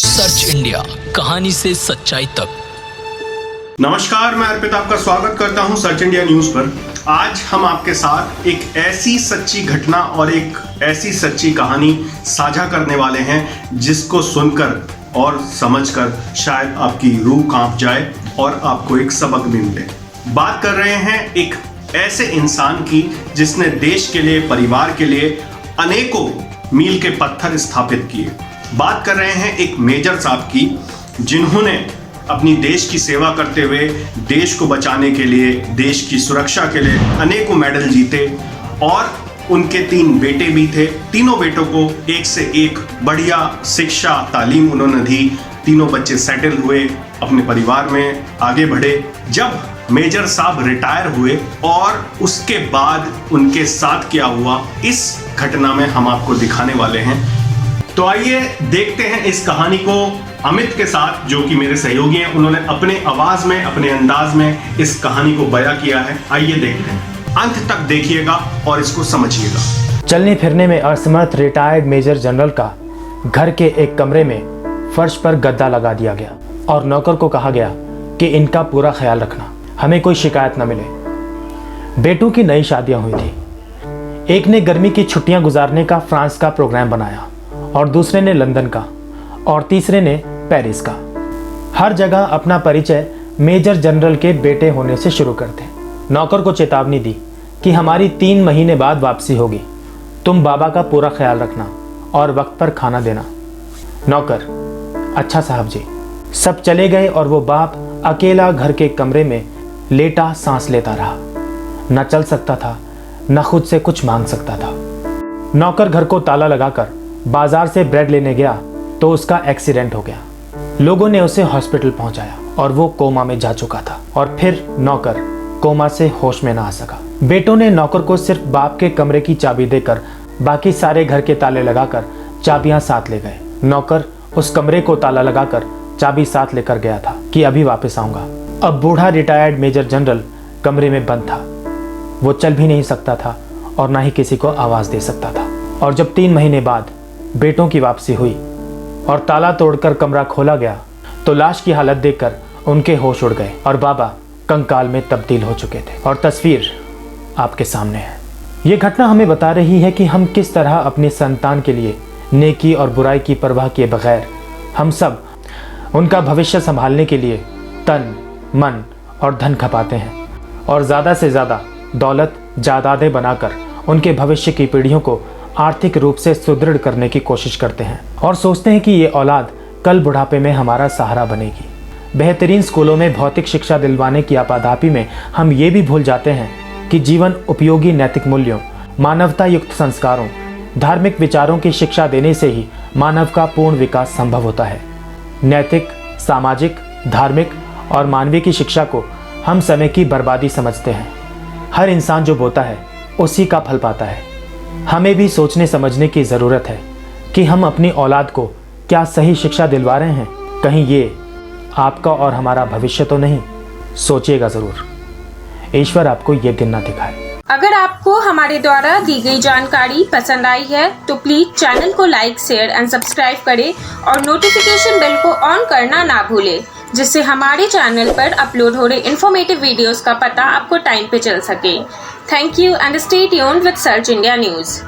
Search India, कहानी से सच्चाई तक। नमस्कार, मैं अर्पित आपका स्वागत करता हूं सर्च इंडिया न्यूज पर। आज हम आपके साथ एक ऐसी सच्ची घटना और एक ऐसी सच्ची कहानी साझा करने वाले हैं जिसको सुनकर और समझकर शायद आपकी रूह कांप जाए और आपको एक सबक भी मिले। बात कर रहे हैं एक ऐसे इंसान की जिसने देश के लिए, परिवार के लिए अनेकों मील के पत्थर स्थापित किए। बात कर रहे हैं एक मेजर साहब की जिन्होंने अपनी देश की सेवा करते हुए देश को बचाने के लिए, देश की सुरक्षा के लिए अनेकों मेडल जीते और उनके 3 बेटे भी थे। तीनों बेटों को एक से एक बढ़िया शिक्षा तालीम उन्होंने दी। तीनों बच्चे सेटल हुए, अपने परिवार में आगे बढ़े। जब मेजर साहब रिटायर हुए और उसके बाद उनके साथ क्या हुआ, इस घटना में हम आपको दिखाने वाले हैं। तो आइए देखते हैं इस कहानी को अमित के साथ, जो कि मेरे सहयोगी हैं। उन्होंने अपने आवाज में, अपने अंदाज में इस कहानी को बयां किया है। आइए देखते हैं, अंत तक देखिएगा और इसको समझिएगा। चलने फिरने में असमर्थ रिटायर्ड मेजर जनरल का घर के एक कमरे में फर्श पर गद्दा लगा दिया गया और नौकर को कहा गया कि इनका पूरा ख्याल रखना, हमें कोई शिकायत न मिले। बेटों की नई शादियां हुई थी। एक ने गर्मी की छुट्टियां गुजारने का फ्रांस का प्रोग्राम बनाया और दूसरे ने लंदन का और तीसरे ने पेरिस का। हर जगह अपना परिचय मेजर जनरल के बेटे होने से शुरू करते। नौकर को चेतावनी दी कि हमारी 3 महीने बाद वापसी होगी, तुम बाबा का पूरा ख्याल रखना और वक्त पर खाना देना। नौकर, अच्छा साहब जी। सब चले गए और वो बाप अकेला घर के कमरे में लेटा सांस लेता रहा। न चल सकता था, न खुद से कुछ मांग सकता था। नौकर घर को ताला लगाकर बाजार से ब्रेड लेने गया तो उसका एक्सीडेंट हो गया। लोगों ने उसे हॉस्पिटल पहुंचाया और वो कोमा में जा चुका था और फिर नौकर कोमा से होश में ना आ सका। बेटों ने नौकर को सिर्फ बाप के कमरे की चाबी देकर बाकी सारे घर के ताले लगाकर चाबियां साथ ले गए। नौकर उस कमरे को ताला लगाकर चाबी साथ लेकर गया था कि अभी वापस आऊंगा। अब बूढ़ा रिटायर्ड मेजर जनरल कमरे में बंद था। वो चल भी नहीं सकता था और ना ही किसी को आवाज दे सकता था। और जब 3 महीने बाद बेटों की वापसी हुई और ताला तोड़कर कमरा खोला गया तो लाश की हालत देखकर उनके होश उड़ गए और बाबा कंकाल में तब्दील हो चुके थे। और तस्वीर आपके सामने है। ये घटना हमें बता रही है कि हम किस तरह अपनी संतान के लिए नेकी और बुराई की परवाह किए बगैर हम सब उनका भविष्य संभालने के लिए तन, मन और धन खपाते हैं और ज़्यादा से ज़्यादा दौलत, जायदादें बनाकर उनके भविष्य की पीढ़ियों को आर्थिक रूप से सुदृढ़ करने की कोशिश करते हैं और सोचते हैं कि ये औलाद कल बुढ़ापे में हमारा सहारा बनेगी। बेहतरीन स्कूलों में भौतिक शिक्षा दिलवाने की आपाधापी में हम ये भी भूल जाते हैं कि जीवन उपयोगी नैतिक मूल्यों, मानवता युक्त संस्कारों, धार्मिक विचारों की शिक्षा देने से ही मानव का पूर्ण विकास संभव होता है। नैतिक, सामाजिक, धार्मिक और मानवीय की शिक्षा को हम समय की बर्बादी समझते हैं। हर इंसान जो बोता है उसी का फल पाता है। हमें भी सोचने समझने की ज़रूरत है कि हम अपनी औलाद को क्या सही शिक्षा दिलवा रहे हैं। कहीं ये आपका और हमारा भविष्य तो नहीं? सोचिएगा ज़रूर। ईश्वर आपको ये दिन ना दिखाए। अगर आपको हमारे द्वारा दी गई जानकारी पसंद आई है तो प्लीज चैनल को लाइक, शेयर एंड सब्सक्राइब करें और नोटिफिकेशन बेल को ऑन करना ना भूलें, जिससे हमारे चैनल पर अपलोड हो रहे इन्फॉर्मेटिव वीडियोस का पता आपको टाइम पे चल सके। Thank you and stay tuned with search India news.